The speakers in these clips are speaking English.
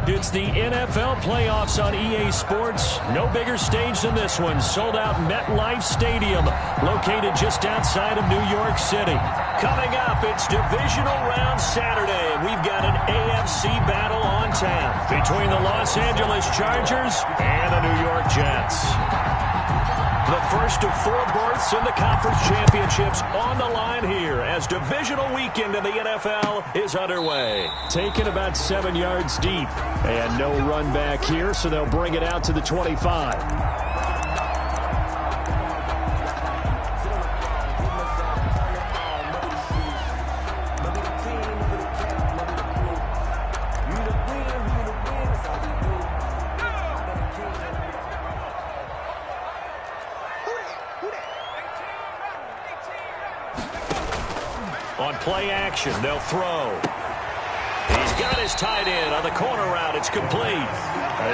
It's the NFL playoffs on EA Sports. No bigger stage than this one. Sold out MetLife Stadium, located just outside of New York City. Coming up, it's divisional round Saturday. We've got an AFC battle on tap between the Los Angeles Chargers and the New York Jets. The first of 4 berths in the conference championships on the line here as divisional weekend in the NFL is underway. Taken about 7 yards deep. And no run back here, so they'll bring it out to the 25. On play action, they'll throw. He's got his tight end on the corner route. It's complete.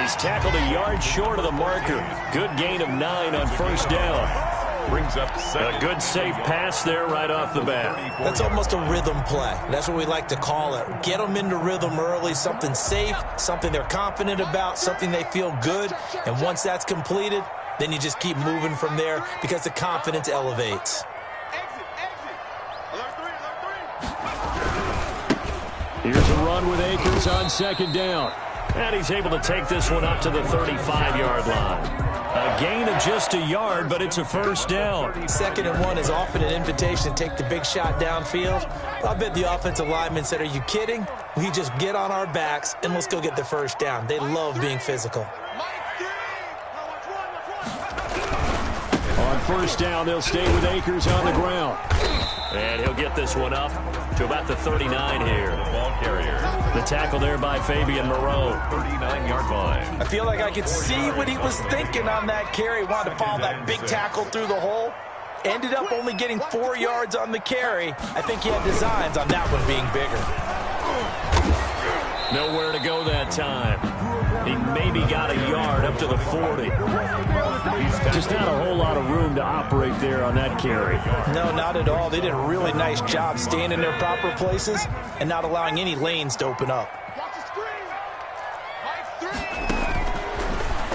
He's tackled a yard short of the marker. Good gain of 9 on first down. Brings up a good safe pass there right off the bat. That's almost a rhythm play. That's what we like to call it. Get them into rhythm early, something safe, something they're confident about, something they feel good. And once that's completed, then you just keep moving from there because the confidence elevates. Here's a run with Akers on second down. And he's able to take this one up to the 35-yard line. A gain of just a yard, but it's a first down. 2nd and 1 is often an invitation to take the big shot downfield. I bet the offensive lineman said, are you kidding? We just get on our backs and let's go get the first down. They love being physical. On first down, they'll stay with Akers on the ground. And he'll get this one up to about the 39 here. Ball carrier. The tackle there by Fabian Moreau. 39-yard line. I feel like I could see what he was thinking on that carry. Wanted to follow that big tackle through the hole. Ended up only getting 4 yards on the carry. I think he had designs on that one being bigger. Nowhere to go that time. He maybe got a yard up to the 40. Just not a whole lot of room to operate there on that carry. No, not at all. They did a really nice job staying in their proper places and not allowing any lanes to open up.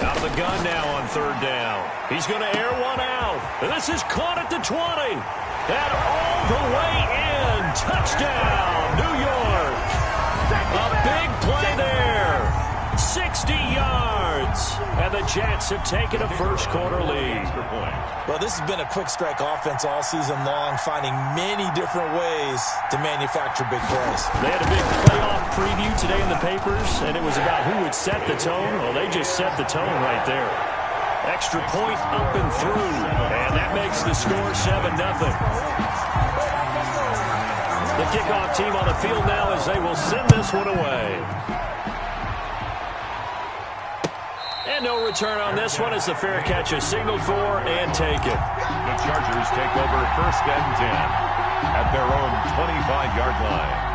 Out of the gun now on third down. He's going to air one out. And this is caught at the 20. And all the way in. Touchdown, New York. A big play there. 60 yards. And the Jets have taken a first quarter lead. Well, this has been a quick strike offense all season long, finding many different ways to manufacture big plays. They had a big playoff preview today in the papers, and it was about who would set the tone. Well, they just set the tone right there. Extra point up and through, and that makes the score 7-0. The kickoff team on the field now as they will send this one away. And no return on this one as the fair catch is signaled for and taken. The Chargers take over 1st and 10 at their own 25-yard line.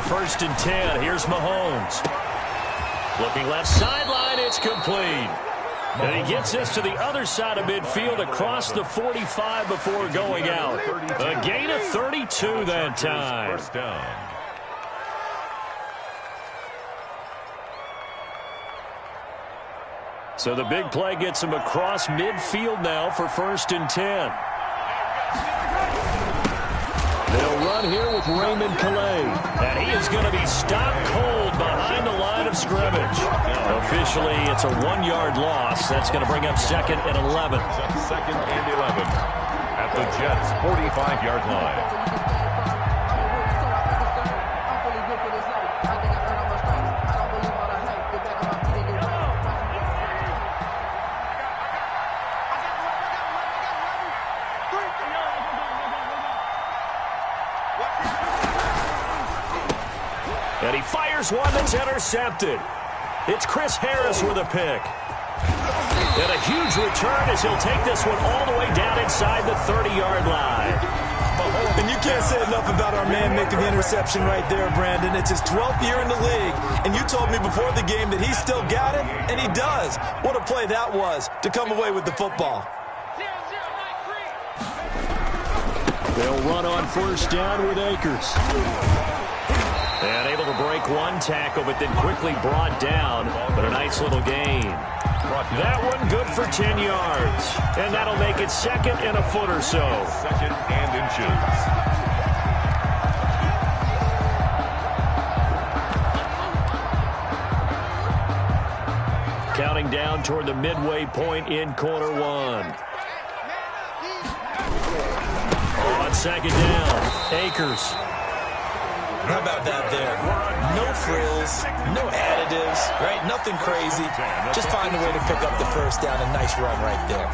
First and 10. Here's Mahomes. Looking left sideline. It's complete. And he gets this to the other side of midfield across the 45 before going out. A gain of 32 that time. First down. So the big play gets him across midfield now for 1st and 10. They'll run here with Raymond Calais. And he is going to be stopped cold behind the line of scrimmage. Officially, it's a 1-yard loss. That's going to bring up 2nd and 11. 2nd and 11 at the Jets' 45-yard line. And he fires one that's intercepted. It's Chris Harris with a pick. And a huge return as he'll take this one all the way down inside the 30-yard line. And you can't say enough about our man making the interception right there, Brandon. It's his 12th year in the league, and you told me before the game that he still got it, and he does. What a play that was to come away with the football. They'll run on first down with Akers. And able to break one tackle, but then quickly brought down. But a nice little gain. That one good for 10 yards. And that'll make it second and a foot or so. Second and inches. Counting down toward the midway point in quarter one. On second down, Akers. How about that there? No frills, no additives, right? Nothing crazy. Just find a way to pick up the first down. A nice run right there.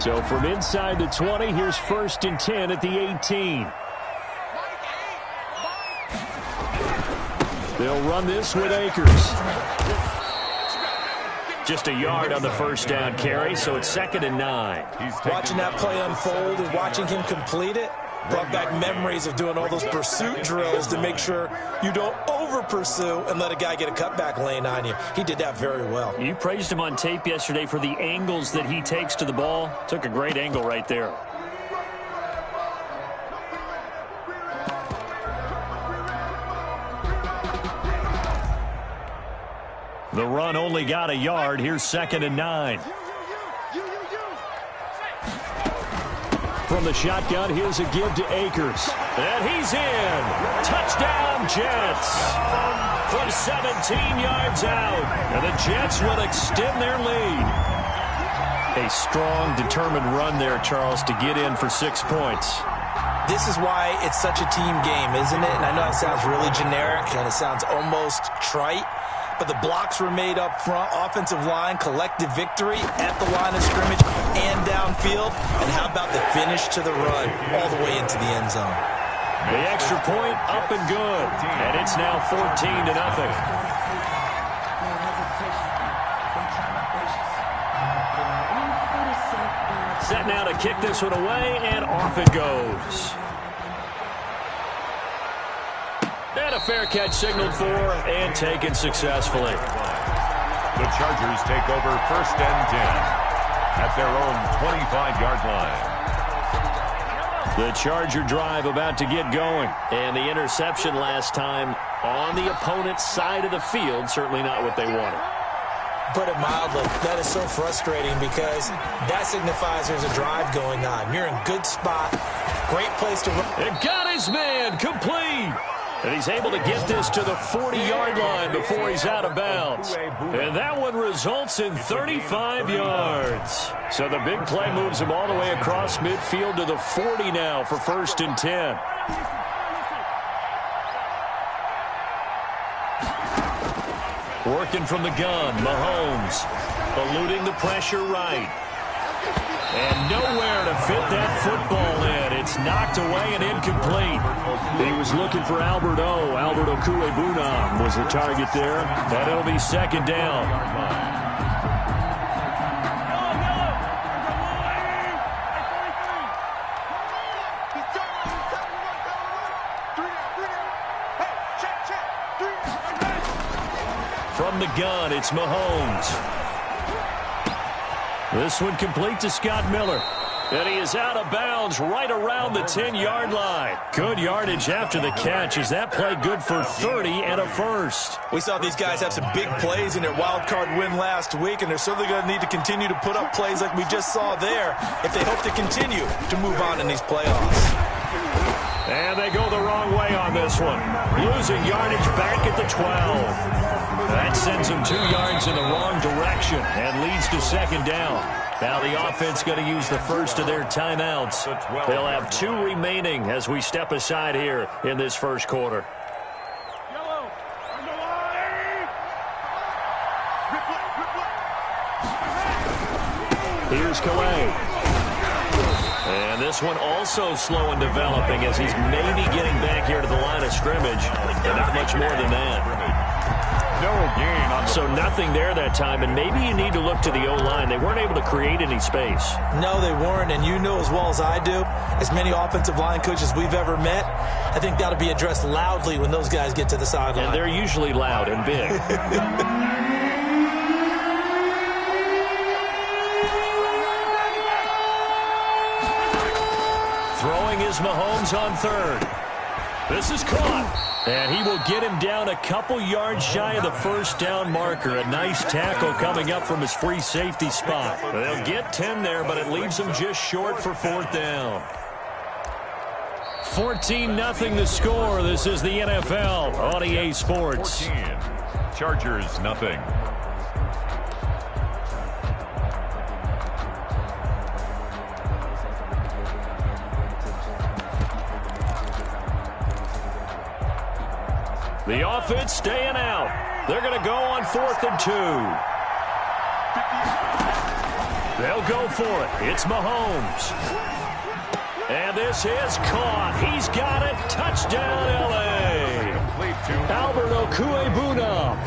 So from inside the 20, here's first and 10 at the 18. They'll run this with Akers. Just a yard on the first down carry, so it's second and 9. Watching that play unfold and watching him complete it brought back memories of doing all those pursuit drills to make sure you don't over-pursue and let a guy get a cutback lane on you. He did that very well. You praised him on tape yesterday for the angles that he takes to the ball. Took a great angle right there. The run only got a yard. Here's second and 9. From the shotgun, here's a give to Akers. And he's in. Touchdown, Jets. From 17 yards out. And the Jets will extend their lead. A strong, determined run there, Charles, to get in for 6 points. This is why it's such a team game, isn't it? And I know it sounds really generic and it sounds almost trite. But the blocks were made up front, offensive line, collective victory at the line of scrimmage and downfield. And how about the finish to the run all the way into the end zone? The extra point up and good. And it's now 14-0. Set now to kick this one away, and off it goes. And a fair catch signaled for and taken successfully. The Chargers take over first and 10 at their own 25-yard line. The Charger drive about to get going. And the interception last time on the opponent's side of the field, certainly not what they wanted. Put it mildly, that is so frustrating because that signifies there's a drive going on. You're in good spot, great place to run. And got his man complete. And he's able to get this to the 40-yard line before he's out of bounds. And that one results in 35 yards. So the big play moves him all the way across midfield to the 40 now for first and 10. Working from the gun, Mahomes eluding the pressure right. And nowhere to fit that football in. It's knocked away and incomplete. He was looking for Albert Okuebunam was the target there. And it'll be second down. From the gun, it's Mahomes. This one complete to Scott Miller. And he is out of bounds right around the 10-yard line. Good yardage after the catch. Is that play good for 30 and a first? We saw these guys have some big plays in their wild card win last week, and they're certainly going to need to continue to put up plays like we just saw there if they hope to continue to move on in these playoffs. And they go the wrong way on this one. Losing yardage back at the 12. That sends them 2 yards in the wrong direction and leads to second down. Now the offense going to use the first of their timeouts. They'll have 2 remaining as we step aside here in this first quarter. Here's Calais. And this one also slow in developing as he's maybe getting back here to the line of scrimmage, but not much more than that. No gain on the So nothing there that time, and maybe you need to look to the O-line. They weren't able to create any space. No, they weren't, and you know as well as I do, as many offensive line coaches we've ever met, I think that'll be addressed loudly when those guys get to the sideline. And they're usually loud and big. Throwing is Mahomes on third. This is caught. And he will get him down a couple yards shy of the first down marker. A nice tackle coming up from his free safety spot. They'll get 10 there, but it leaves them just short for fourth down. 14-0 the score. This is the NFL on EA Sports. 14. Chargers, nothing. The offense staying out. They're going to go on 4th and 2. They'll go for it. It's Mahomes. And this is caught. He's got it. Touchdown, L.A. Albert Okuebuna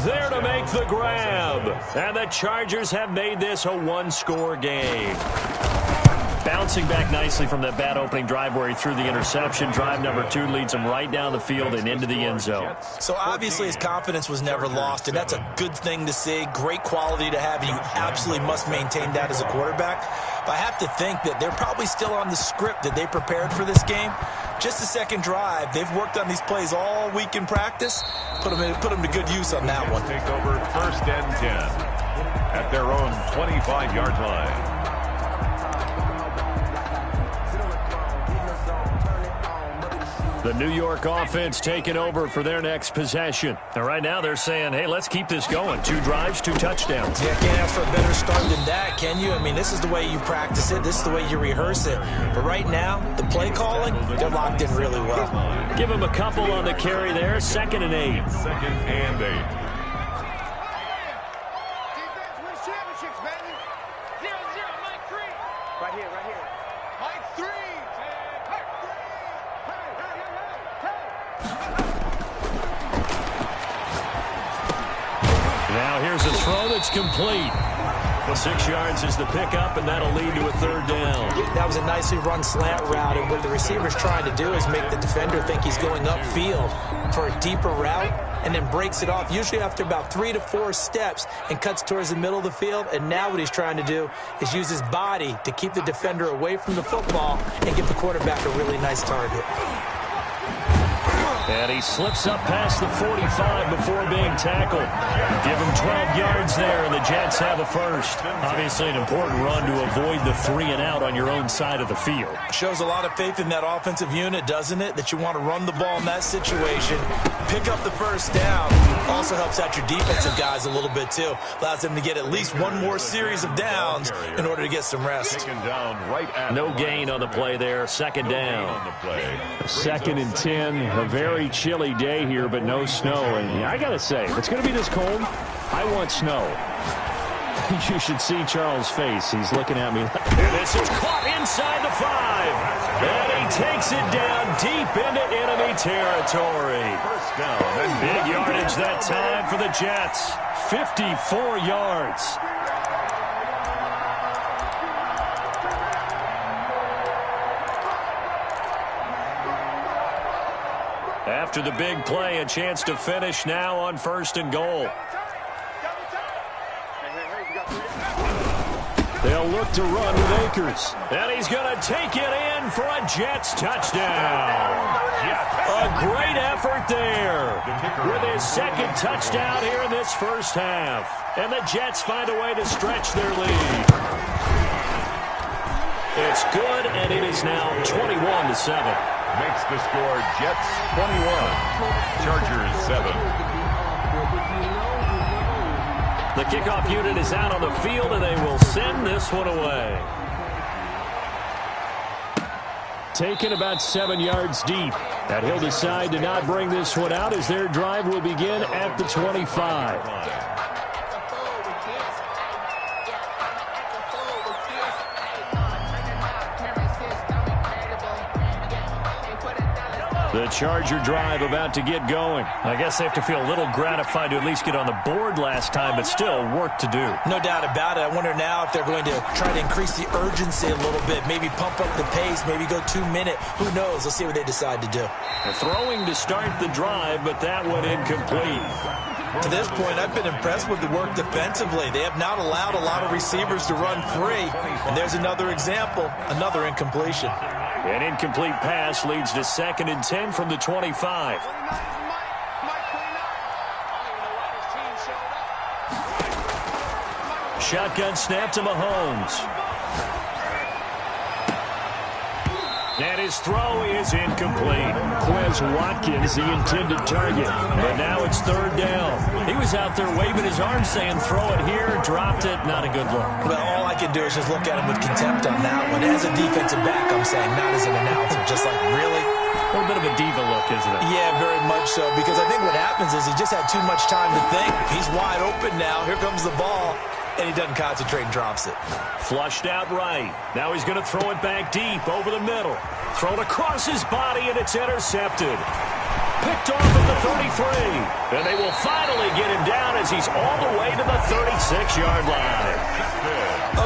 there to make the grab. And the Chargers have made this a one-score game. Bouncing back nicely from that bad opening drive where he threw the interception. Drive number 2 leads him right down the field and into the end zone. So obviously his confidence was never lost, and that's a good thing to see. Great quality to have, and you absolutely must maintain that as a quarterback. But I have to think that they're probably still on the script that they prepared for this game. Just the second drive. They've worked on these plays all week in practice. Put them to good use on that one. Take over 1st and 10 at their own 25-yard line. The New York offense taking over for their next possession. And right now they're saying, hey, let's keep this going. 2 drives, 2 touchdowns. Yeah, can't ask for a better start than that, can you? I mean, this is the way you practice it. This is the way you rehearse it. But right now, the play calling, they're locked in really well. Give them a couple on the carry there. 2nd and 8. 2nd and 8. Now here's a throw that's complete. 6 yards is the pickup, and that'll lead to a 3rd down. That was a nicely run slant route, and what the receiver's trying to do is make the defender think he's going upfield for a deeper route, and then breaks it off, usually after about 3 to 4 steps, and cuts towards the middle of the field. And now what he's trying to do is use his body to keep the defender away from the football and give the quarterback a really nice target. And he slips up past the 45 before being tackled. Give him 12 yards there, and the Jets have a first. Obviously an important run to avoid the 3-and-out on your own side of the field. Shows a lot of faith in that offensive unit, doesn't it? That you want to run the ball in that situation. Pick up the first down. Also helps out your defensive guys a little bit, too. Allows them to get at least one more series of downs in order to get some rest. No gain on the play there. 2nd down. 2nd and 10. A very chilly day here, but no snow. And I got to say, if it's going to be this cold, I want snow. You should see Charles' face. He's looking at me. And this is caught inside the 5. And he takes it down deep into enemy territory. First down. Big yardage that time for the Jets. 54 yards. After the big play, a chance to finish now on 1st and goal. They'll look to run with Akers. And he's going to take it in for a Jets touchdown. A great effort there with his 2nd touchdown here in this first half. And the Jets find a way to stretch their lead. It's good, and it is now 21-7. Makes the score Jets 21, Chargers 7. The kickoff unit is out on the field, and they will send this one away. Taken about 7 yards deep. And he'll decide to not bring this one out as their drive will begin at the 25. The Charger drive about to get going. I guess they have to feel a little gratified to at least get on the board last time, but still work to do. No doubt about it. I wonder now if they're going to try to increase the urgency a little bit, maybe pump up the pace, maybe go 2-minute. Who knows? Let's see what they decide to do. Throwing to start the drive, but that one incomplete. To this point, I've been impressed with the work defensively. They have not allowed a lot of receivers to run free. And there's another example, another incompletion. An incomplete pass leads to 2nd and 10 from the 25. Shotgun snap to Mahomes. And his throw is incomplete. Quez Watkins, the intended target. But now it's 3rd down. He was out there waving his arms saying, throw it here, dropped it. Not a good look. Well, all I can do is just look at him with contempt on that one. As a defensive back, I'm saying, not as an announcer. Just like, really? A little bit of a diva look, isn't it? Yeah, very much so. Because I think what happens is he just had too much time to think. He's wide open now. Here comes the ball. And he doesn't concentrate and drops it. Flushed out right. Now he's going to throw it back deep over the middle. Thrown across his body, and it's intercepted. Picked off at the 33. And they will finally get him down as he's all the way to the 36-yard line.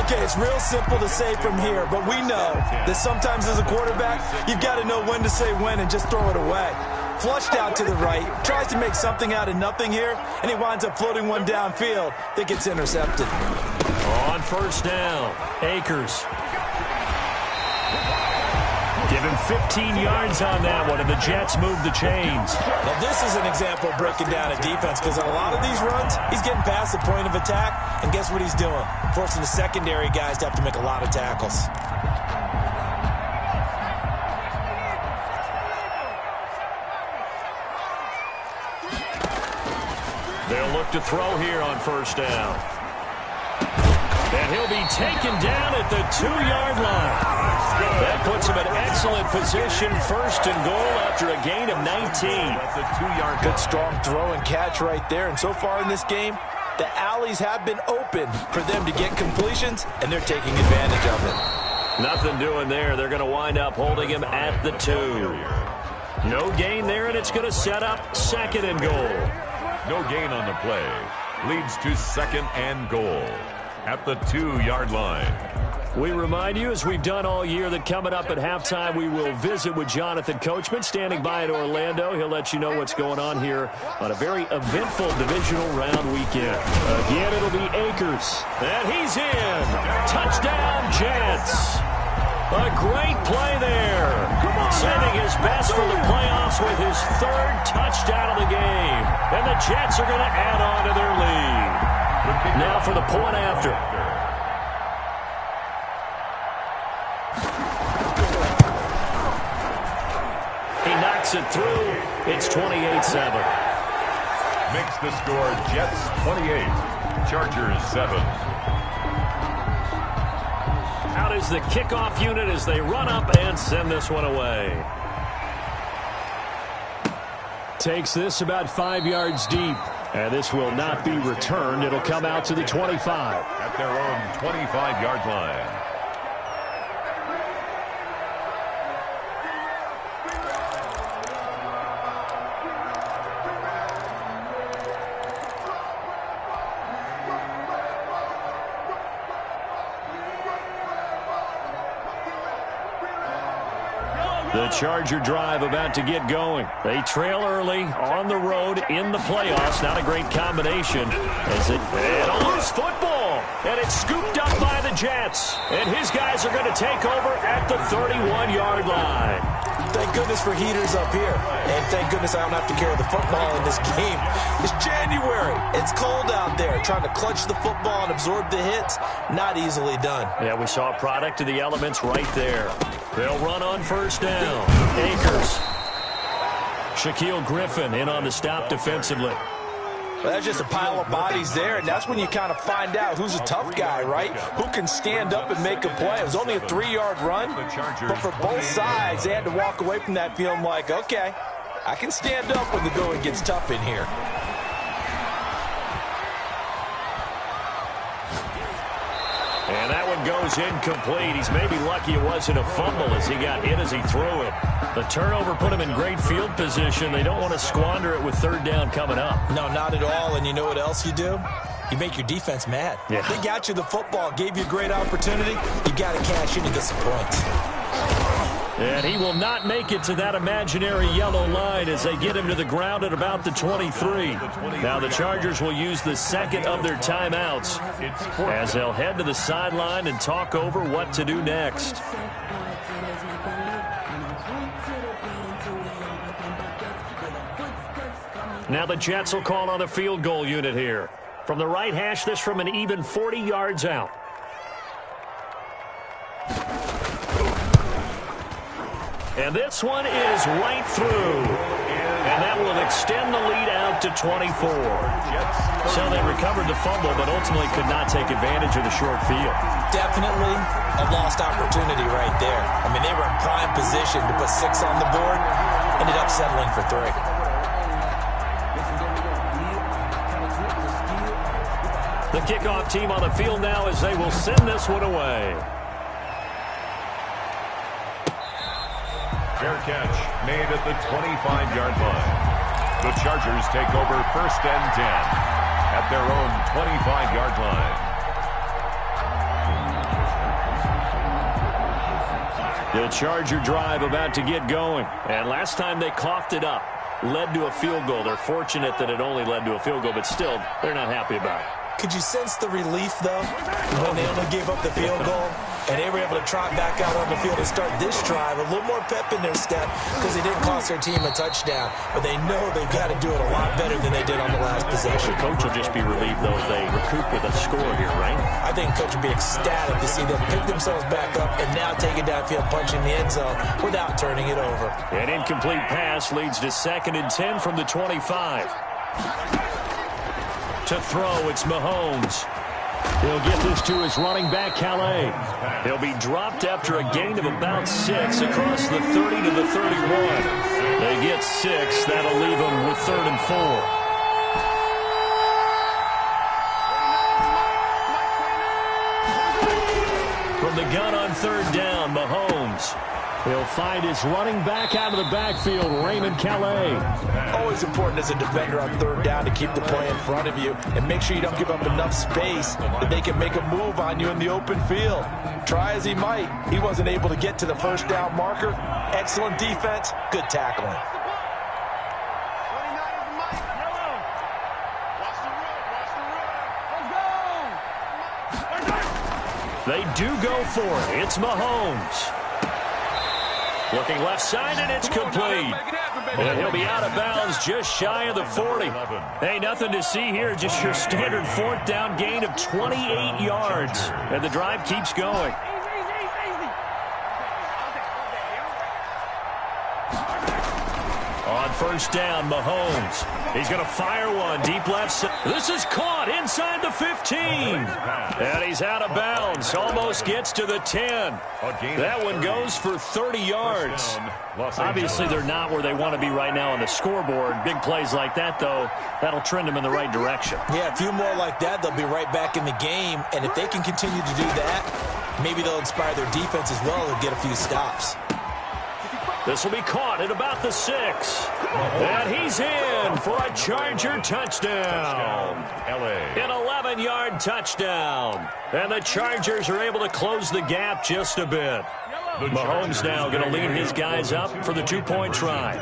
Okay, it's real simple to say from here, but we know that sometimes as a quarterback, you've got to know when to say when and just throw it away. Flushed out to the right, tries to make something out of nothing here, and he winds up floating one downfield that gets intercepted. On 1st down, Akers. Give him 15 yards on that one, and the Jets move the chains. Now, this is an example of breaking down a defense, because on a lot of these runs, he's getting past the point of attack, and guess what he's doing? Forcing the secondary guys to have to make a lot of tackles. They'll look to throw here on 1st down. And he'll be taken down at the 2-yard line. That puts him in excellent position, 1st and goal after a gain of 19. Good strong throw and catch right there. And so far in this game, the alleys have been open for them to get completions, and they're taking advantage of it. Nothing doing there. They're going to wind up holding him at the 2. No gain there, and it's going to set up 2nd and goal. No gain on the play. Leads to 2nd and goal at the 2-yard line. We remind you, as we've done all year, that coming up at halftime, we will visit with Jonathan Coachman, standing by in Orlando. He'll let you know what's going on here on a very eventful divisional round weekend. Again, it'll be Akers. And he's in. Touchdown, Jets. A great play there. Sending his best for the playoffs with his 3rd touchdown of the game. And the Jets are going to add on to their lead. Now for the point after. He knocks it through. It's 28-7. Makes the score Jets 28, Chargers 7. Out is the kickoff unit as they run up and send this one away. Takes this about 5 yards deep. And this will not be returned. It'll come out to the 25. At their own 25-yard line. The Charger drive about to get going. They trail early on the road in the playoffs. Not a great combination. And a loose football. And it's scooped up by the Jets. And his guys are going to take over at the 31-yard line. Thank goodness for heaters up here. And thank goodness I don't have to carry the football in this game. It's January. It's cold out there. Trying to clutch the football and absorb the hits, not easily done. Yeah, we saw a product of the elements right there. They'll run on 1st down. Akers. Shaquille Griffin in on the stop defensively. Well, that's just a pile of bodies there, and that's when you kind of find out who's a tough guy, right? Who can stand up and make a play. It was only a 3-yard run, but for both sides, they had to walk away from that feeling like, okay, I can stand up when the going gets tough in here. And that one goes incomplete. He's maybe lucky it wasn't a fumble as he got hit as he threw it. The turnover put them in great field position. They don't want to squander it with third down coming up. No, not at all. And you know what else you do? You make your defense mad. Yeah. They got you the football, gave you a great opportunity. You got to cash in and get some points. And he will not make it to that imaginary yellow line as they get him to the ground at about the 23. Now the Chargers will use the second of their timeouts as they'll head to the sideline and talk over what to do next. Now the Jets will call on a field goal unit here. From the right hash, this from an even 40 yards out. And this one is right through. And that will extend the lead out to 24. So they recovered the fumble, but ultimately could not take advantage of the short field. Definitely a lost opportunity right there. I mean, they were in prime position to put 6 on the board. Ended up settling for 3. The kickoff team on the field now as they will send this one away. Fair catch made at the 25-yard line. The Chargers take over 1st and 10 at their own 25-yard line. The Charger drive about to get going. And last time they coughed it up, led to a field goal. They're fortunate that it only led to a field goal, but still, they're not happy about it. Could you sense the relief, though, when they only gave up the field goal and they were able to trot back out on the field and start this drive? A little more pep in their step because they didn't cost their team a touchdown. But they know they've got to do it a lot better than they did on the last possession. The coach will just be relieved, though, if they recoup with a score here, right? I think coach will be ecstatic to see them pick themselves back up and now take it downfield, punching the end zone without turning it over. An incomplete pass leads to 2nd and 10 from the 25. To throw, it's Mahomes. He'll get this to his running back, Calais. He'll be dropped after a gain of about 6 across the 30 to the 31. They get 6. That'll leave them with 3rd and 4. From the gun on 3rd down, Mahomes. He'll find his running back out of the backfield, Raymond Calais. Always important as a defender on 3rd down to keep the play in front of you and make sure you don't give up enough space that they can make a move on you in the open field. Try as he might, he wasn't able to get to the 1st down marker. Excellent defense, good tackling. They do go for it. It's Mahomes. Looking left side, and it's complete. And he'll be out of bounds just shy of the 40. Hey, nothing to see here, just your standard 4th down gain of 28 yards. And the drive keeps going. On 1st down, Mahomes. He's going to fire one deep left side. This is caught inside the 15. And he's out of bounds. Almost gets to the 10. That one goes for 30 yards. Obviously, they're not where they want to be right now on the scoreboard. Big plays like that, though, that'll trend them in the right direction. Yeah, a few more like that, they'll be right back in the game. And if they can continue to do that, maybe they'll inspire their defense as well and get a few stops. This will be caught at about the 6. And he's in for a Charger touchdown. An 11-yard touchdown. And the Chargers are able to close the gap just a bit. Mahomes now going to lead his guys up for the 2-point try.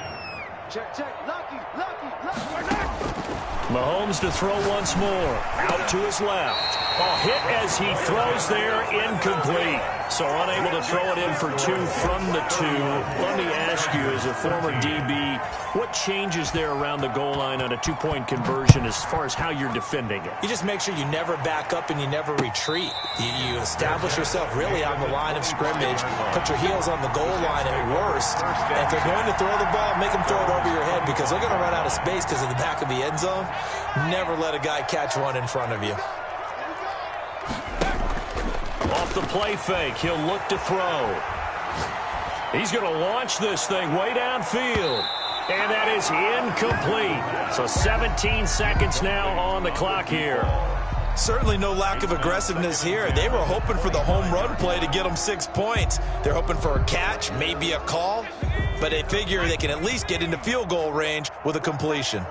Mahomes to throw once more. Out to his left. A hit as he throws there, incomplete. So unable to throw it in for 2 from the 2. Let me ask you, as a former DB, what changes there around the goal line on a 2-point conversion as far as how you're defending it? You just make sure you never back up and you never retreat. You establish yourself really on the line of scrimmage, put your heels on the goal line at worst. And if they're going to throw the ball, make them throw it over your head because they're going to run out of space because of the back of the end zone. Never let a guy catch one in front of you. Off the play fake, he'll look to throw. He's going to launch this thing way downfield. And that is incomplete. So 17 seconds now on the clock here. Certainly no lack of aggressiveness here. They were hoping for the home run play to get them 6 points. They're hoping for a catch, maybe a call. but they figure they can at least get into field goal range with a completion.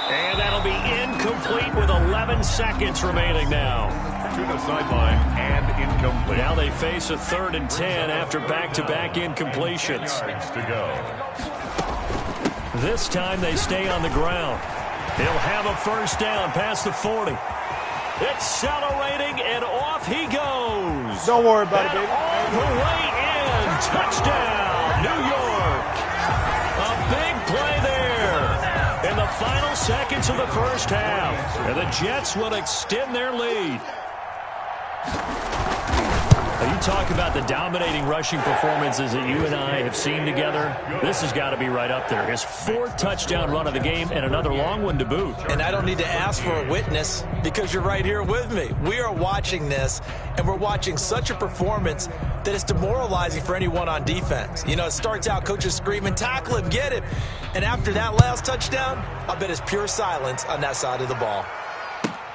And that'll be incomplete with 11 seconds remaining now. To the sideline and incomplete. Now they face a 3rd and 10 after back-to-back incompletions. 10 yards to go. This time they stay on the ground. He'll have a first down past the 40. Accelerating, and off he goes. Don't worry about it, baby. All the way in. Touchdown, New York. A big play there in the final seconds of the first half. And the Jets will extend their lead. You talk about the dominating rushing performances that you and I have seen together. This has got to be right up there. His 4th touchdown run of the game and another long one to boot. And I don't need to ask for a witness because you're right here with me. We are watching this, and we're watching such a performance that it's demoralizing for anyone on defense. You know, it starts out coaches screaming, tackle him, get him. And after that last touchdown, I bet it's pure silence on that side of the ball.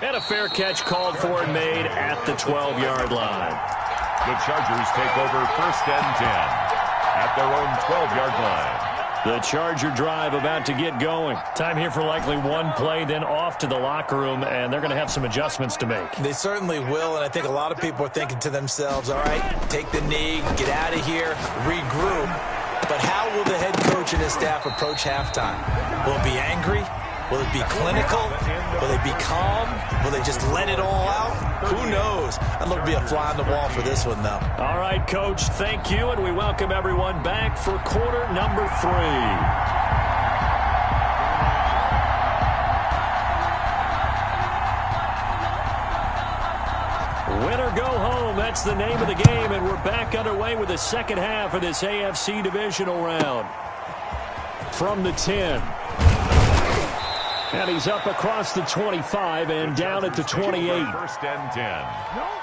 And a fair catch called for and made at the 12-yard line. The Chargers take over 1st and 10 at their own 12-yard line. The Charger drive about to get going. Time here for likely one play, then off to the locker room, and they're going to have some adjustments to make. They certainly will, and I think a lot of people are thinking to themselves, all right, take the knee, get out of here, regroup. But how will the head coach and his staff approach halftime? Will it be angry? Will it be clinical? Will they be calm? Will they just let it all out? Who knows? I'd love to be a fly on the wall for this one, though. All right, Coach, thank you, and we welcome everyone back for quarter number 3. Win or go home, that's the name of the game, and we're back underway with the second half of this AFC divisional round. From the 10. And he's up across the 25 and down at the 28. 1st and 10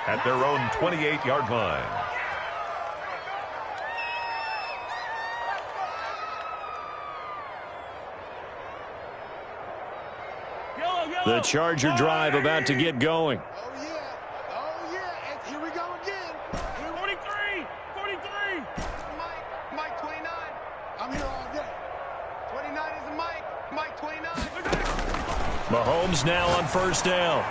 at their own 28-yard line. The Charger drive about to get going. Oh, yeah. And here we go again. 43. Mike 29. I'm here all day. 29 is a Mike 29. Mahomes now on first down.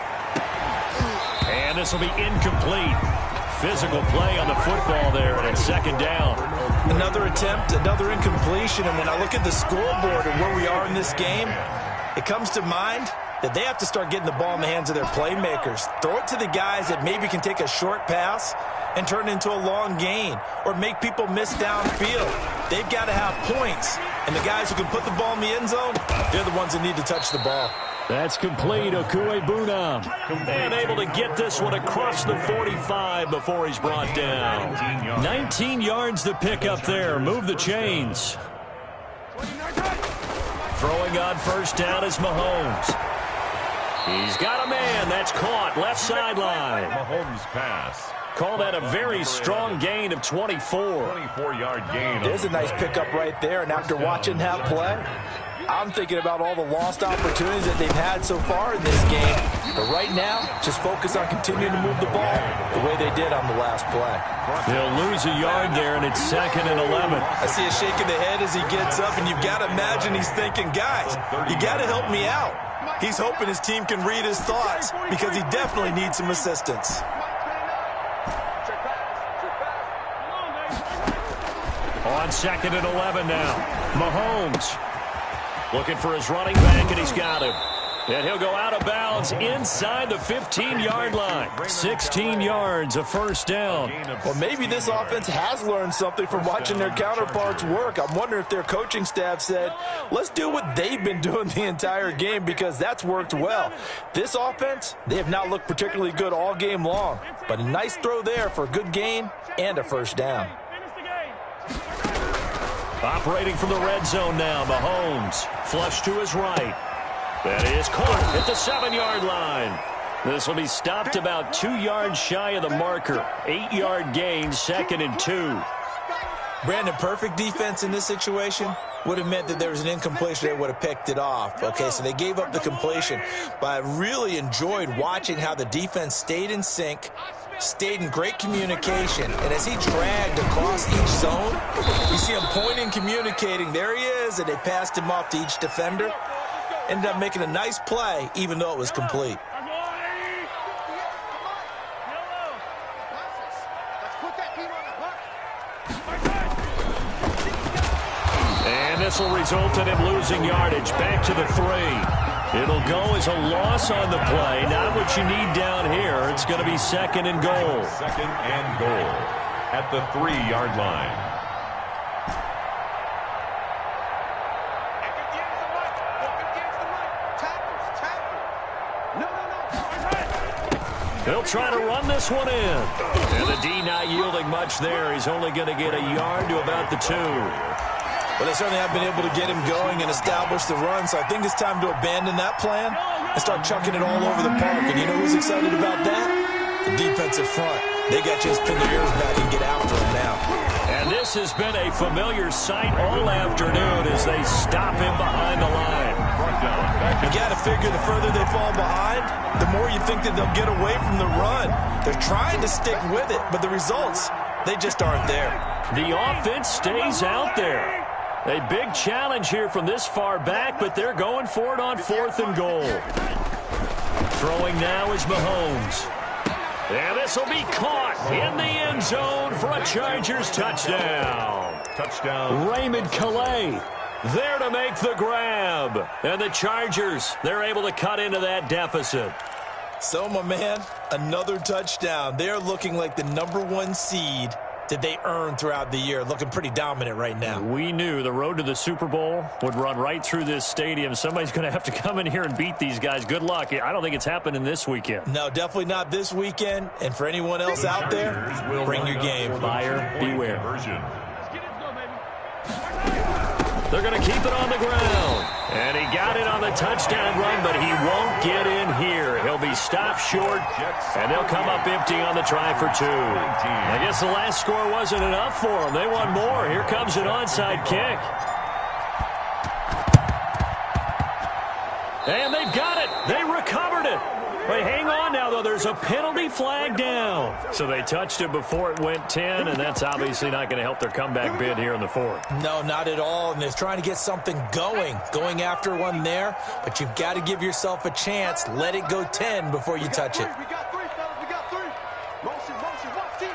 And this will be incomplete. Physical play on the football there, and it's 2nd down. Another attempt, another incompletion, and when I look at the scoreboard and where we are in this game, it comes to mind that they have to start getting the ball in the hands of their playmakers. Throw it to the guys that maybe can take a short pass and turn it into a long gain or make people miss downfield. They've got to have points, and the guys who can put the ball in the end zone, they're the ones that need to touch the ball. That's complete. Okuegbunam. And able to get this one across the 45 before he's brought down. 19 yards to pick up there. Move the chains. Throwing on first down is Mahomes. He's got a man. That's caught. Left sideline. Mahomes pass. Call that a very strong gain of 24. 24-yard gain. There's a nice pickup right there, and after watching that play, I'm thinking about all the lost opportunities that they've had so far in this game. But right now, just focus on continuing to move the ball the way they did on the last play. They'll lose a yard there, and it's 2nd and 11. I see a shake of the head as he gets up, and you've got to imagine he's thinking, guys, you got to help me out. He's hoping his team can read his thoughts because he definitely needs some assistance. On 2nd and 11 now. Mahomes looking for his running back, and he's got him. And he'll go out of bounds inside the 15-yard line. 16 yards, a first down. Well, maybe this offense has learned something from watching their counterparts work. I'm wondering if their coaching staff said, let's do what they've been doing the entire game because that's worked well. This offense, they have not looked particularly good all game long. But a nice throw there for a good gain and a first down. Operating from the red zone now, Mahomes. Flush to his right. That is caught at the 7-yard line. This will be stopped about 2 yards shy of the marker. 8-yard gain, 2nd and 2. Brandon, perfect defense in this situation would have meant that there was an incompletion. They would have picked it off. Okay, so they gave up the completion. But I really enjoyed watching how the defense stayed in sync, stayed in great communication. And as he dragged across each zone, you see him pointing, communicating. There he is, and they passed him off to each defender. Ended up making a nice play, even though it was complete. And this will result in him losing yardage. Back to the 3. It'll go as a loss on the play. Not what you need down here. It's going to be 2nd and goal. 2nd and goal at the 3-yard line. They'll try to run this one in. And the D not yielding much there. He's only going to get a yard to about the 2. Well, they certainly have been able to get him going and establish the run, so I think it's time to abandon that plan and start chucking it all over the park. And you know who's excited about that? The defensive front. They got you to pin their ears back and get after him now. And this has been a familiar sight all afternoon as they stop him behind the line. You got to figure the further they fall behind, the more you think that they'll get away from the run. They're trying to stick with it, but the results, they just aren't there. The offense stays out there. A big challenge here from this far back, but they're going for it on 4th and goal. Throwing now is Mahomes. And this will be caught in the end zone for a Chargers touchdown. Touchdown. Raymond Calais there to make the grab. And the Chargers, they're able to cut into that deficit. So, my man, another touchdown. They're looking like the #1 seed that they earned throughout the year. Looking pretty dominant right now. We knew the road to the Super Bowl would run right through this stadium. Somebody's going to have to come in here and beat these guys. Good luck. I don't think it's happening this weekend. No, definitely not this weekend. And for anyone else out there, bring your game. Buyer beware. They're going to keep it on the ground. And he got it on the touchdown run, but he won't get in here. He'll be stopped short, and they'll come up empty on the try for 2. I guess the last score wasn't enough for them. They want more. Here comes an onside kick. And they've got it. They recovered it. Wait, hang on now, though. There's a penalty flag down. So they touched it before it went 10, and that's obviously not going to help their comeback bid here in the 4th. No, not at all. And they're trying to get something going after one there. But you've got to give yourself a chance. Let it go 10 before you touch it. We got 3, fellas. We got 3. Motion. Watch 10.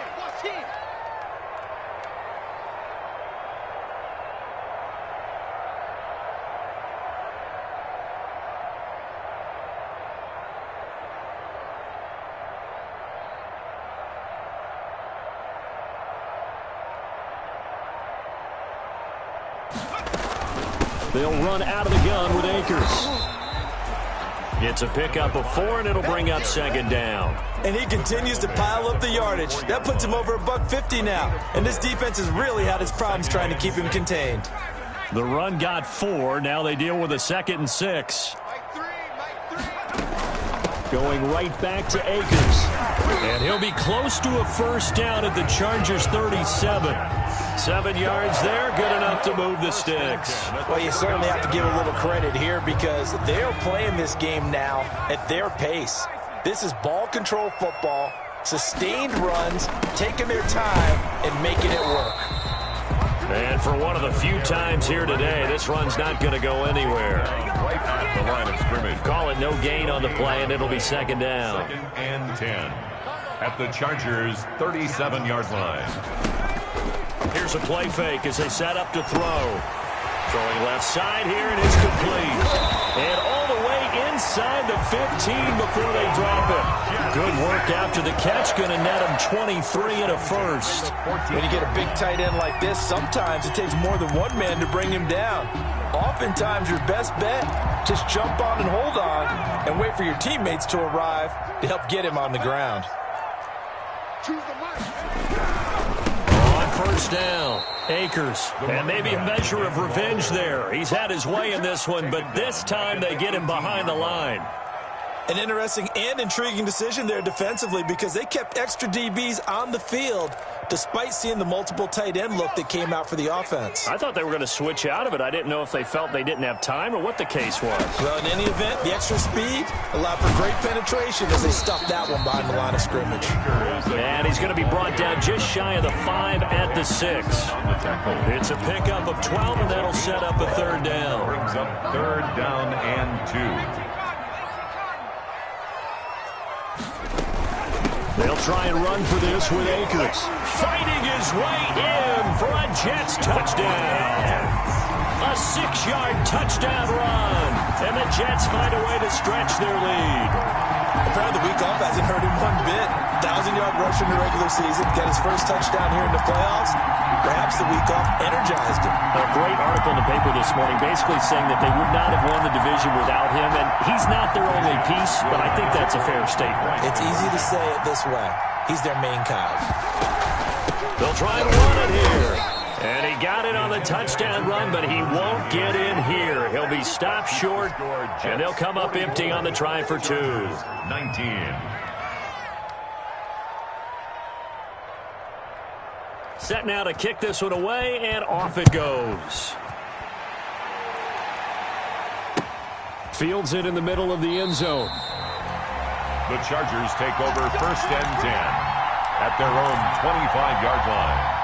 They'll run out of the gun with Akers. It's a pickup of 4, and it'll bring up 2nd down. And he continues to pile up the yardage. That puts him over $150 now. And this defense has really had its problems trying to keep him contained. The run got 4. Now they deal with a 2nd and 6. Going right back to Akers. And he'll be close to a 1st down at the Chargers' 37. 7 yards there, good enough to move the sticks. Well, you certainly have to give a little credit here because they're playing this game now at their pace. This is ball control football, sustained runs, taking their time and making it work. And for one of the few times here today, this run's not going to go anywhere. Right at the line of scrimmage. Call it no gain on the play, and it'll be 2nd down. 2nd and 10 at the Chargers' 37-yard line. Here's a play fake as they set up to throw. Throwing left side here, and it's complete. And all the way inside the 15 before they drop it. Good work after the catch. Going to net him 23 and a 1st. When you get a big tight end like this, sometimes it takes more than one man to bring him down. Oftentimes, your best bet, just jump on and hold on and wait for your teammates to arrive to help get him on the ground. On 1st down, Akers. And maybe a measure of revenge there. He's had his way in this one, but this time they get him behind the line. An interesting and intriguing decision there defensively because they kept extra DBs on the field despite seeing the multiple tight end look that came out for the offense. I thought they were going to switch out of it. I didn't know if they felt they didn't have time or what the case was. Well, in any event, the extra speed allowed for great penetration as they stuffed that one behind the line of scrimmage. And he's going to be brought down just shy of the 5 at the 6. It's a pickup of 12, and that'll set up a third down. Brings up third down and 2. They'll try and run for this with Akers. Fighting his way in for a Jets touchdown. A 6-yard touchdown run. And the Jets find a way to stretch their lead. Apparently the week off hasn't hurt him one bit. 1,000-yard rush in the regular season. Get his first touchdown here in the playoffs. Perhaps the week off energized him. A great article in the paper this morning basically saying that they would not have won the division without him. And he's not their only piece, but I think that's a fair statement. It's easy to say it this way. He's their main cog. They'll try and run it here. And he got it on the touchdown run, but he won't get in here. He'll be stopped short, and they'll come up empty on the try for 2. 19. Set now to kick this one away, and off it goes. Fields it in the middle of the end zone. The Chargers take over first and 10 at their own 25-yard line.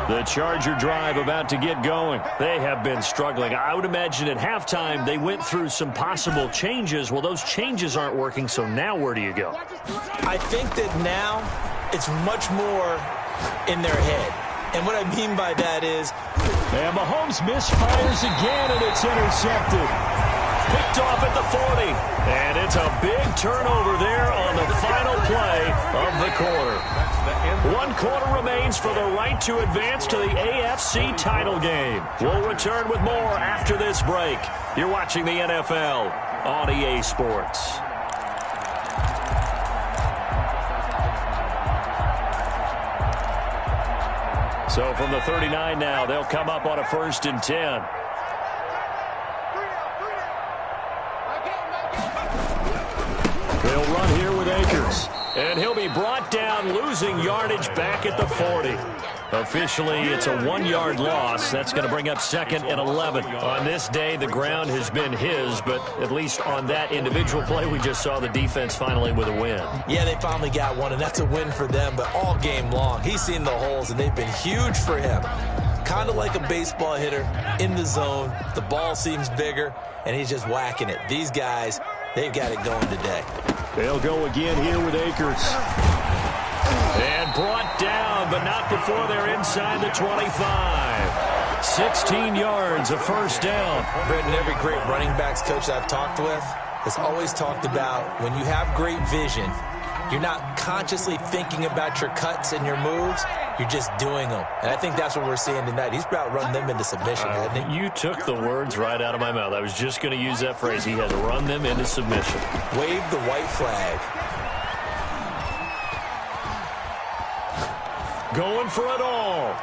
The Charger drive about to get going. They have been struggling. I would imagine at halftime they went through some possible changes. Well, those changes aren't working, so now where do you go? I think that now it's much more in their head. And what I mean by that is... And Mahomes misfires again, and it's intercepted. Picked off at the 40. And it's a big turnover there on the final play of the quarter. 1 quarter remains for the right to advance to the AFC title game. We'll return with more after this break. You're watching the NFL on EA Sports. So from the 39 now, they'll come up on a 1st and 10. They'll run here with Akers. And he'll be brought down, losing yardage back at the 40. Officially, it's a 1-yard loss. That's going to bring up 2nd and 11. On this day, the ground has been his, but at least on that individual play, we just saw the defense finally with a win. Yeah, they finally got one, and that's a win for them, but all game long, he's seen the holes, and they've been huge for him. Kind of like a baseball hitter in the zone. The ball seems bigger, and he's just whacking it. These guys, they've got it going today. They'll go again here with Akers. And brought down, but not before they're inside the 25. 16 yards, a first down. Brendan, every great running backs coach I've talked with has always talked about when you have great vision, you're not consciously thinking about your cuts and your moves. You're just doing them. And I think that's what we're seeing tonight. He's about run them into submission, hasn't he? You took the words right out of my mouth. I was just going to use that phrase. He has run them into submission. Wave the white flag. Going for it all.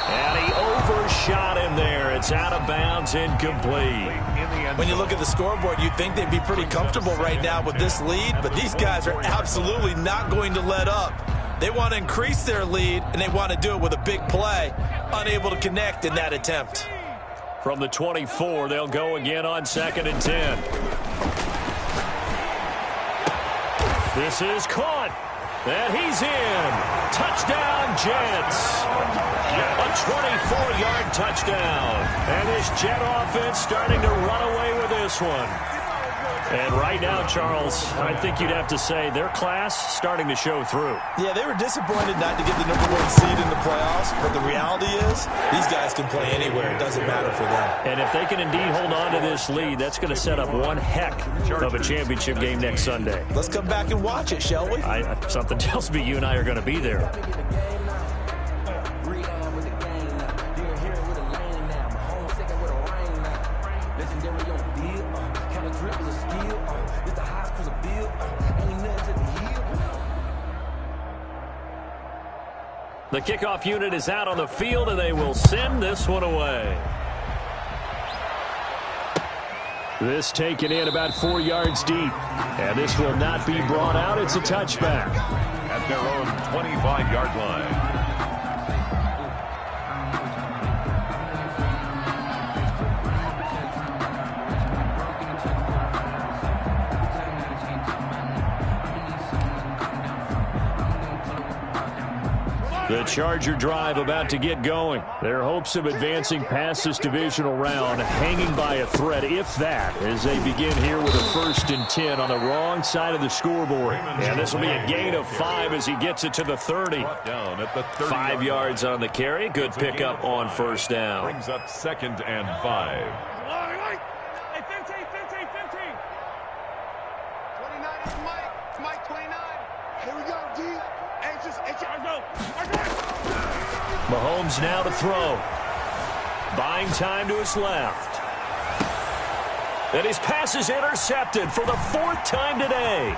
And he overshot him there. It's out of bounds, incomplete. When you look at the scoreboard, you'd think they'd be pretty comfortable right now with this lead, but these guys are absolutely not going to let up. They want to increase their lead, and they want to do it with a big play. Unable to connect in that attempt. From the 24, they'll go again on 2nd and 10. This is caught. And he's in. Touchdown, Jets. A 24-yard touchdown. And this Jet offense starting to run away with this one. And right now, Charles, I think you'd have to say their class starting to show through. Yeah, they were disappointed not to get the #1 seed in the playoffs, but the reality is these guys can play anywhere. It doesn't matter for them. And if they can indeed hold on to this lead, that's going to set up one heck of a championship game next Sunday. Let's come back and watch it, shall we? Something tells me you and I are going to be there. The kickoff unit is out on the field, and they will send this one away. This taken in about 4 yards deep. And this will not be brought out. It's a touchback. At their own 25-yard line. The Charger drive about to get going. Their hopes of advancing past this divisional round hanging by a thread, if that, as they begin here with a 1st and 10 on the wrong side of the scoreboard. And this will be a gain of 5 as he gets it to the 30. Down at the 30. 5 yards on the carry. Good pickup on first down. Brings up 2nd and 5. Hey, 15. 29 is Mike 29. Here we go, D. Mahomes now to throw. Buying time to his left. And his pass is intercepted for the 4th time today.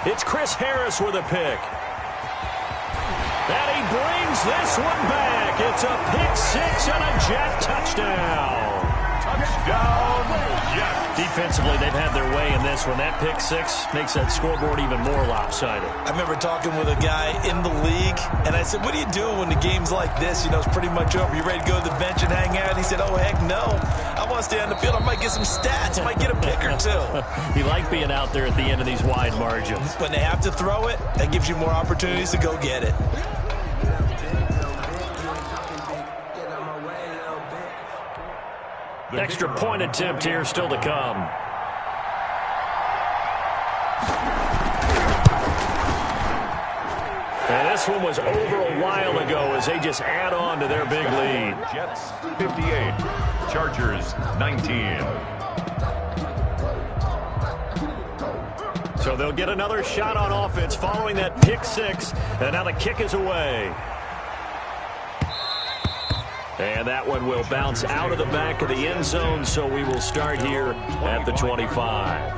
It's Chris Harris with a pick. And he brings this one back. It's a pick 6 and a Jet touchdown. Touchdown, Jets. Defensively, they've had their way in this one. That pick 6 makes that scoreboard even more lopsided. I remember talking with a guy in the league, and I said, what do you do when the game's like this? You know, it's pretty much over. You ready to go to the bench and hang out? He said, oh, heck no. I want to stay on the field. I might get some stats. I might get a pick or two. You like being out there at the end of these wide margins. When they have to throw it, that gives you more opportunities to go get it. Extra point attempt here still to come. And this one was over a while ago as they just add on to their big lead. Jets 58, Chargers 19. So they'll get another shot on offense following that pick 6, and now the kick is away. And that one will bounce out of the back of the end zone, so we will start here at the 25.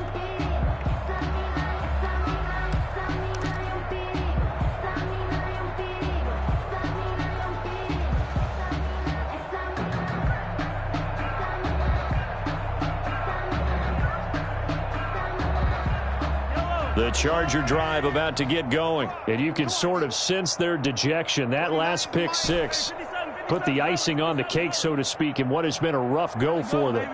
The Charger drive about to get going, and you can sort of sense their dejection. That last pick 6 put the icing on the cake, so to speak, in what has been a rough go for them.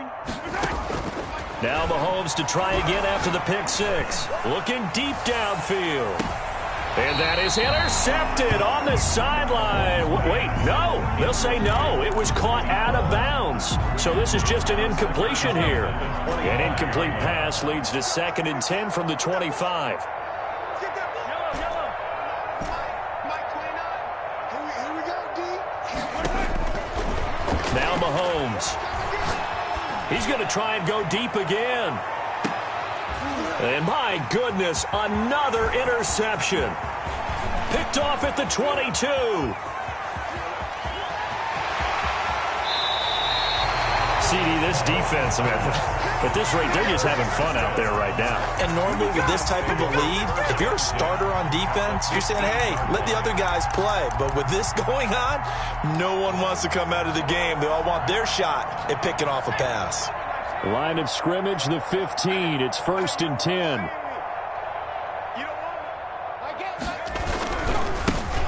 Now Mahomes to try again after the pick 6. Looking deep downfield. And that is intercepted on the sideline. Wait, no. They'll say no. It was caught out of bounds. So this is just an incompletion here. An incomplete pass leads to 2nd and 10 from the 25. Now Mahomes. He's going to try and go deep again. And my goodness, another interception. Picked off at the 22. CD, this defense, man, at this rate, they're just having fun out there right now. And normally with this type of a lead, if you're a starter on defense, you're saying, hey, let the other guys play. But with this going on, no one wants to come out of the game. They all want their shot at picking off a pass. Line of scrimmage, the 15. It's 1st and 10.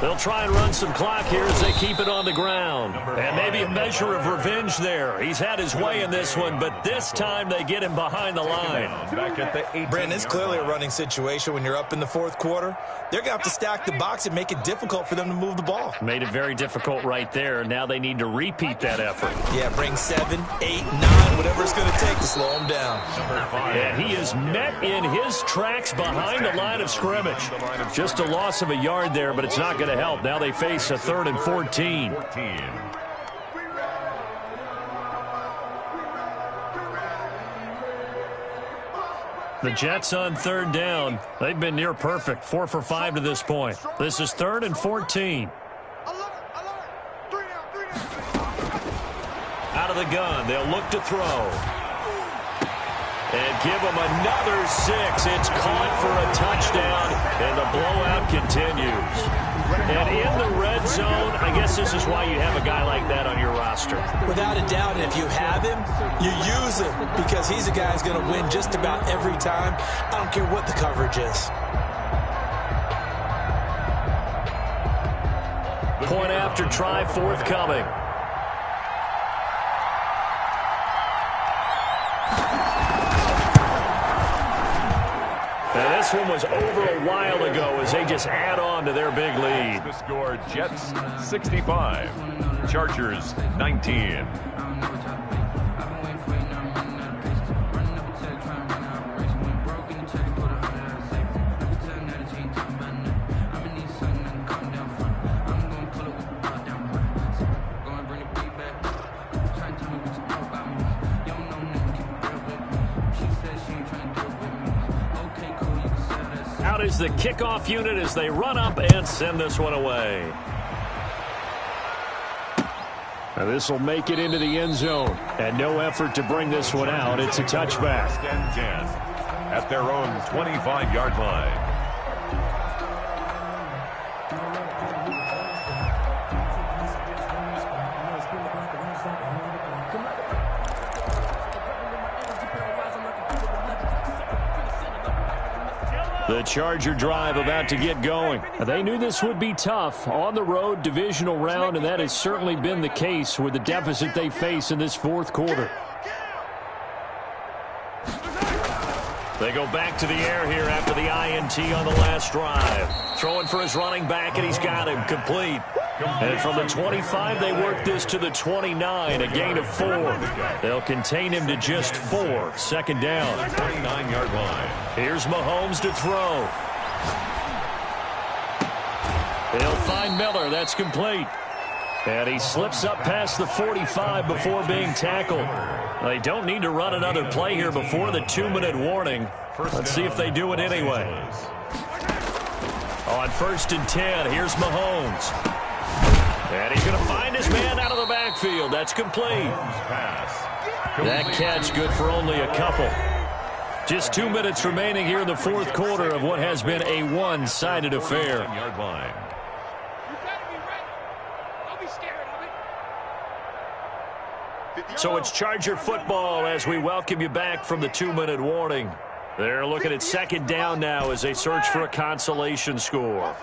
They'll try and run some clock here as they keep it on the ground. And maybe a measure of revenge there. He's had his way in this one, but this time they get him behind the line. Back at the 18. Brandon, it's clearly a running situation when you're up in the 4th quarter. They're going to have to stack the box and make it difficult for them to move the ball. Made it very difficult right there. Now they need to repeat that effort. Yeah, bring 7, 8, 9, whatever it's going to take to slow them down. And he is met in his tracks behind the line of scrimmage. Just a loss of a yard there, but it's not going to help. Now they face a 3rd and 14. The Jets on 3rd down. They've been near perfect. 4 for 5 to this point. This is 3rd and 14. Out of the gun. They'll look to throw. And give them another 6. It's caught for a touchdown, and the blowout continues. And in the red zone, I guess this is why you have a guy like that on your roster. roster. Without a doubt, and if you have him, you use him because he's a guy who's going to win just about every time. I don't care what the coverage is. Point after try forthcoming. Now this one was over a while ago as they just add on to their big lead. The score, Jets 65, Chargers 19. Out is the kickoff unit as they run up and send this one away. Now this will make it into the end zone. And no effort to bring this one out. It's a touchback. First and 10 at their own 25-yard line. The Charger drive about to get going. They knew this would be tough on the road divisional round, and that has certainly been the case with the deficit they face in this fourth quarter. They go back to the air here after the INT on the last drive. Throwing for his running back, and he's got him complete. And from the 25, they work this to the 29, a gain of 4. They'll contain him to just 4. Second down. 29-yard line. Here's Mahomes to throw. He'll find Miller. That's complete. And he slips up past the 45 before being tackled. They don't need to run another play here before the 2-minute warning. Let's see if they do it anyway. On 1st and 10, here's Mahomes. And he's going to find his man out of the backfield. That's complete. That catch good for only a couple. Just 2 minutes remaining here in the fourth quarter of what has been a one-sided affair. So it's Charger football as we welcome you back from the 2-minute warning. They're looking at second down now as they search for a consolation score.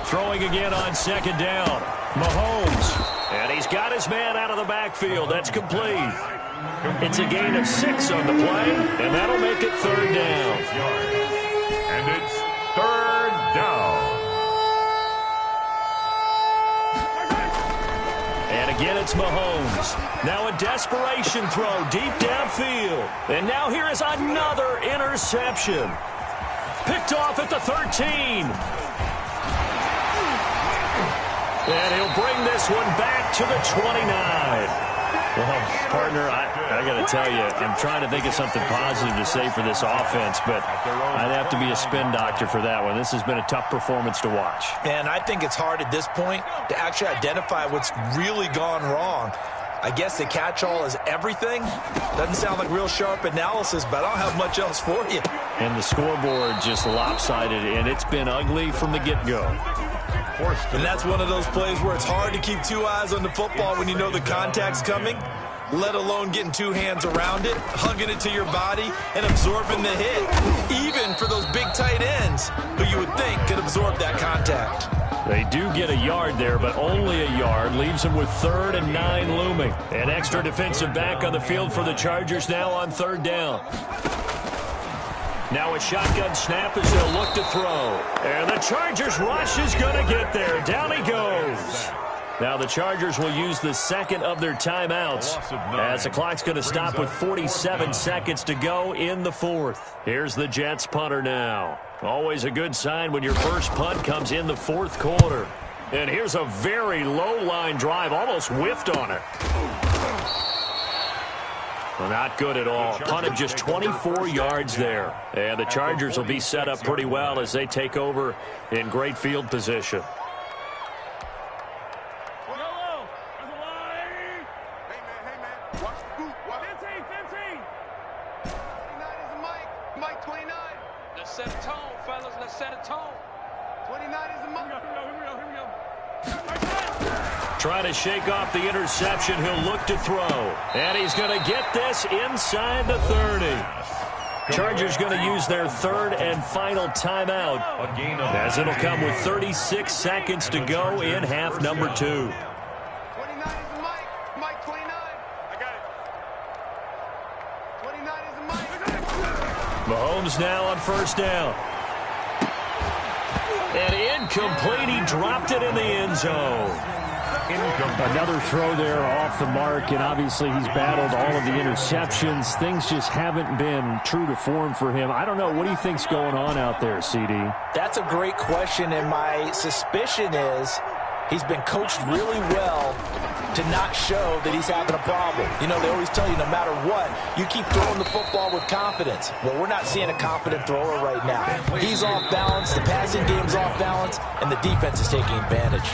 Throwing again on second down. Mahomes. And he's got his man out of the backfield. That's complete. It's a gain of 6 on the play, and that'll make it third down. And it's third down. And again, it's Mahomes. Now a desperation throw deep downfield. And now here is another interception. Picked off at the 13. And he'll bring this one back to the 29. Well, partner, I got to tell you, I'm trying to think of something positive to say for this offense, but I'd have to be a spin doctor for that one. This has been a tough performance to watch. And I think it's hard at this point to actually identify what's really gone wrong. I guess the catch-all is everything. Doesn't sound like real sharp analysis, but I don't have much else for you. And the scoreboard just lopsided, and it's been ugly from the get-go. And that's one of those plays where it's hard to keep 2 eyes on the football when you know the contact's coming, let alone getting 2 hands around it, hugging it to your body, and absorbing the hit, even for those big tight ends who you would think could absorb that contact. They do get a yard there, but only a yard. Leaves them with 3rd and 9 looming. An extra defensive back on the field for the Chargers now on 3rd down. Now a shotgun snap as they'll look to throw. And the Chargers rush is going to get there. Down he goes. Now the Chargers will use the second of their timeouts as the clock's going to stop with 47 seconds to go in the fourth. Here's the Jets punter now. Always a good sign when your first punt comes in the fourth quarter. And here's a very low-line drive, almost whiffed on it. Well, not good at all. Punted just 24 yards there. And the Chargers will be set up pretty well as they take over in great field position. set a tone, fellas. Let's set a tone. 29 is the money. Here we go. Trying to shake off the interception. He'll look to throw. And he's going to get this inside the 30. Chargers going to use their third and final timeout, as it'll come with 36 seconds to go in half number 2. 29 is the Mike. Mike 29. I got it. 29 is the Mike. Mahomes now on first down. And incomplete. He dropped it in the end zone. Another throw there off the mark, and obviously he's battled all of the interceptions. Things just haven't been true to form for him. I don't know. What do you think's going on out there, CD? That's a great question, and my suspicion is he's been coached really well to not show that he's having a problem. You know, they always tell you no matter what, you keep throwing the football with confidence. Well, we're not seeing a confident thrower right now. He's off balance, the passing game's off balance, and the defense is taking advantage.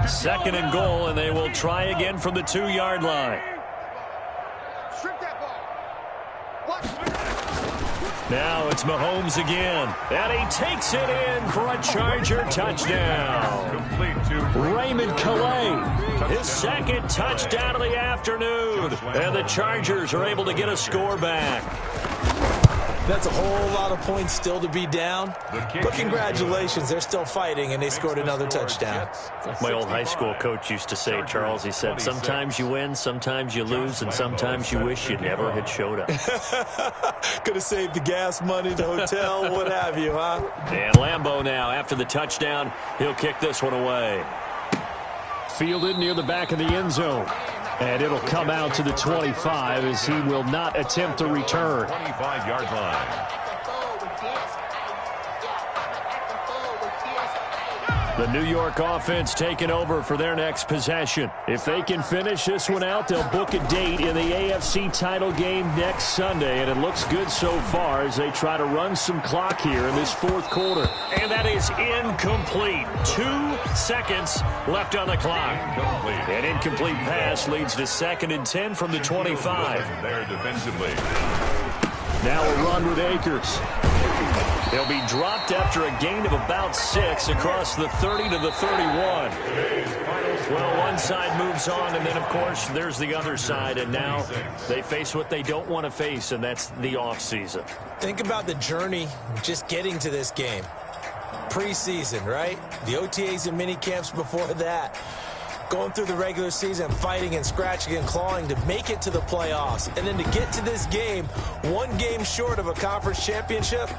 Second and goal, and they will try again from the 2-yard line. Strip that ball. What? Now it's Mahomes again, and he takes it in for a Charger touchdown. Raymond Calais, his second touchdown of the afternoon, and the Chargers are able to get a score back. That's a whole lot of points still to be down, but congratulations, they're still fighting, and they scored another touchdown. Like my old high school coach used to say, Charles, he said, sometimes you win, sometimes you lose, and sometimes you wish you never had showed up. Could have saved the gas money, the hotel, what have you, huh? And Lambeau now, after the touchdown, he'll kick this one away. Fielded near the back of the end zone. And it'll come out to the 25 as he will not attempt a return. 25-yard line. The New York offense taking over for their next possession. If they can finish this one out, they'll book a date in the AFC title game next Sunday. And it looks good so far as they try to run some clock here in this fourth quarter. And that is incomplete. 2 seconds left on the clock. An incomplete pass leads to 2nd and 10 from the 25. There defensively. Now a run with Akers. He'll be dropped after a gain of about 6 across the 30 to the 31. Well, one side moves on, and then, of course, there's the other side, and now they face what they don't want to face, and that's the offseason. Think about the journey just getting to this game. Preseason, right? The OTAs and mini camps before that. Going through the regular season, fighting and scratching and clawing to make it to the playoffs. And then to get to this game, 1 game short of a conference championship,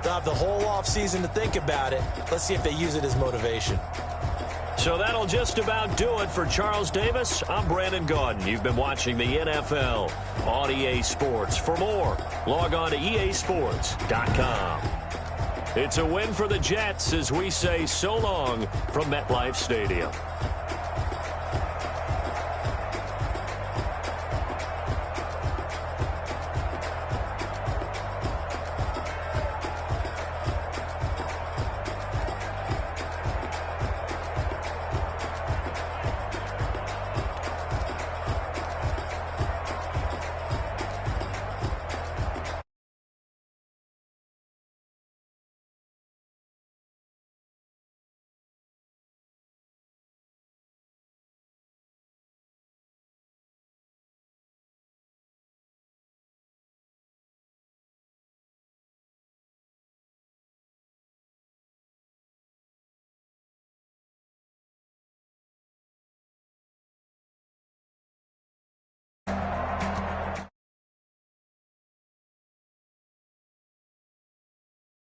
they'll have the whole offseason to think about it. Let's see if they use it as motivation. So that'll just about do it for Charles Davis. I'm Brandon Gaudin. You've been watching the NFL on EA Sports. For more, log on to easports.com. It's a win for the Jets as we say so long from MetLife Stadium.